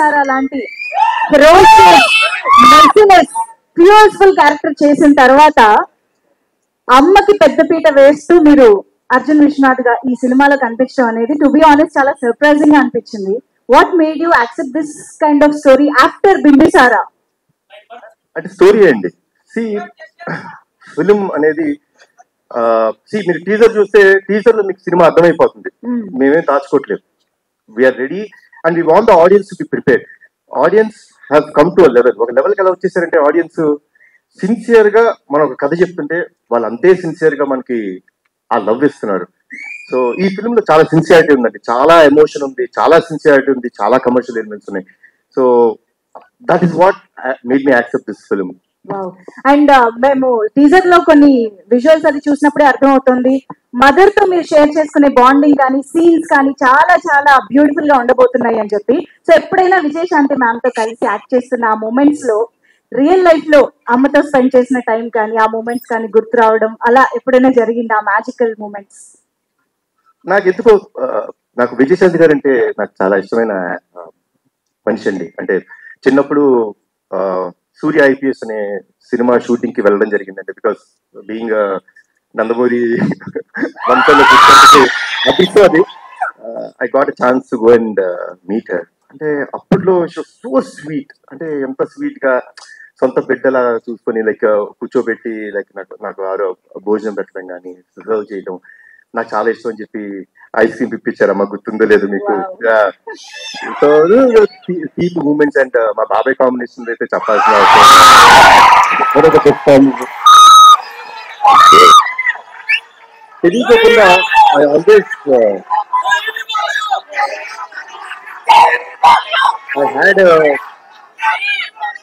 అలాంటి ప్యూర్ఫుల్ క్యారెక్టర్ చేసిన తర్వాత అమ్మకి పెద్దపీట వేస్తూ మీరు అర్జున్ విశ్వనాథ్ గా ఈ సినిమాలో కనిపించడం అనేది టు బి ఆనెస్ట్ చాలా సర్ప్రైజింగ్ గా అనిపించింది. What made you accept this kind of story after Bimbisara? అంటే స్టోరీ అండి. ఫిలిం అనేది మీరు టీజర్ చూస్తే టీజర్ లో మీకు సినిమా అర్థమైపోతుంది. మేమేం దాచుకోవట్లేదు. We are ready and we want the audience to be prepared. Audience have come to a level. ఒక లెవెల్కి ఎలా వచ్చేసారంటే ఆడియన్స్ సిన్సియర్ గా మనం ఒక కథ చెప్తుంటే వాళ్ళు అంతే సిన్సియర్ గా మనకి ఆ లవ్ ఇస్తున్నారు. సో ఈ ఫిల్మ్ లో చాలా సిన్సియారిటీ ఉందండి, చాలా ఎమోషన్ ఉంది, చాలా సిన్సియారిటీ ఉంది, చాలా కమర్షియల్ ఎలిమెంట్స్ ఉన్నాయి. So that is what made me accept this film. And మేము టీజర్ లో కొన్ని విజువల్స్ అది చూసినప్పుడే అర్థమవుతుంది మదర్ తో మీరు షేర్ చేసుకునే బాండింగ్ కానీ సీన్స్ కానీ చాలా చాలా బ్యూటిఫుల్ గా ఉండబోతున్నాయి అని చెప్పి. సో ఎప్పుడైనా విజయశాంతి మ్యామ్ తో కలిసి యాక్ట్ చేస్తున్న ఆ మూమెంట్స్ లో రియల్ లైఫ్ లో అమ్మతో స్పెండ్ చేసిన టైం కానీ ఆ మూమెంట్స్ కానీ గుర్తు రావడం అలా ఎప్పుడైనా జరిగింది ఆ మ్యాజికల్ మూమెంట్స్? నాకు ఎందుకో నాకు విజయశాంతి గారు అంటే నాకు చాలా ఇష్టమైన మనిషి అండి. అంటే చిన్నప్పుడు సూర్య ఐపీఎస్ అనే సినిమా షూటింగ్ కి వెళ్ళడం జరిగిందండి. బికాస్ బీయింగ్ నందమూరి వంశంలో అది I got a chance to go and meet her. అంటే అప్పట్లో సో స్వీట్, అంటే ఎంత స్వీట్ గా సొంత బిడ్డలా చూసుకొని లైక్ కూర్చోబెట్టి లైక్ నాకు భోజనం పెట్టడం కానీ సర్వ్ చేయడం నాకు చాలా ఇష్టం అని చెప్పి ఐస్ క్రీమ్ ఇప్పించారమ్మా, గుర్తుందో లేదు మీకు. సో తీపి మూమెంట్స్ అండ్ మా బాబాయ్ కాంబినేషన్ అయితే చెప్పాల్సిన అవసరం చెప్తాను. తెలియకుండా I always I had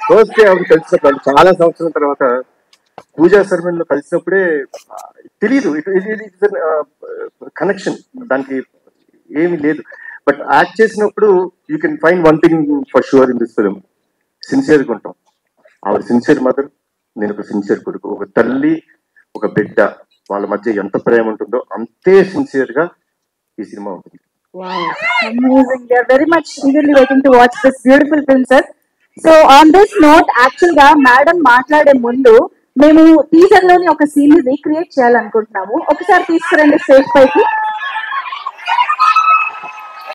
first day ఆవిడ కలిసినప్పుడు చాలా సంవత్సరాల తర్వాత పూజా సెరమనీలో కలిసినప్పుడే తెలీదు కనెక్షన్, దానికి ఏమీ లేదు. బట్ యాక్ట్ చేసినప్పుడు you can find one thing for sure in this film, సిన్సియర్గా ఉంటాం. ఆవిడ సిన్సియర్ మదర్, నేను ఒక సిన్సియర్ కొడుకు. ఒక తల్లి ఒక బిడ్డ వాళ్ళ మధ్య ఎంత ప్రేమ ఉంటుందో అంతే సిన్సియర్ గా ఈ సినిమా ఉంటుంది. Amazing. We are very much eagerly waiting to watch this beautiful film, sir. So on this note, actually గా మేడం మాట్లాడే ముందు మేము టీజర్ లోని ఒక సీన్ ని రీక్రియేట్ చేయాలనుకుంటున్నాము. ఒకసారి తీసుకురండి స్టేజ్ పైకి.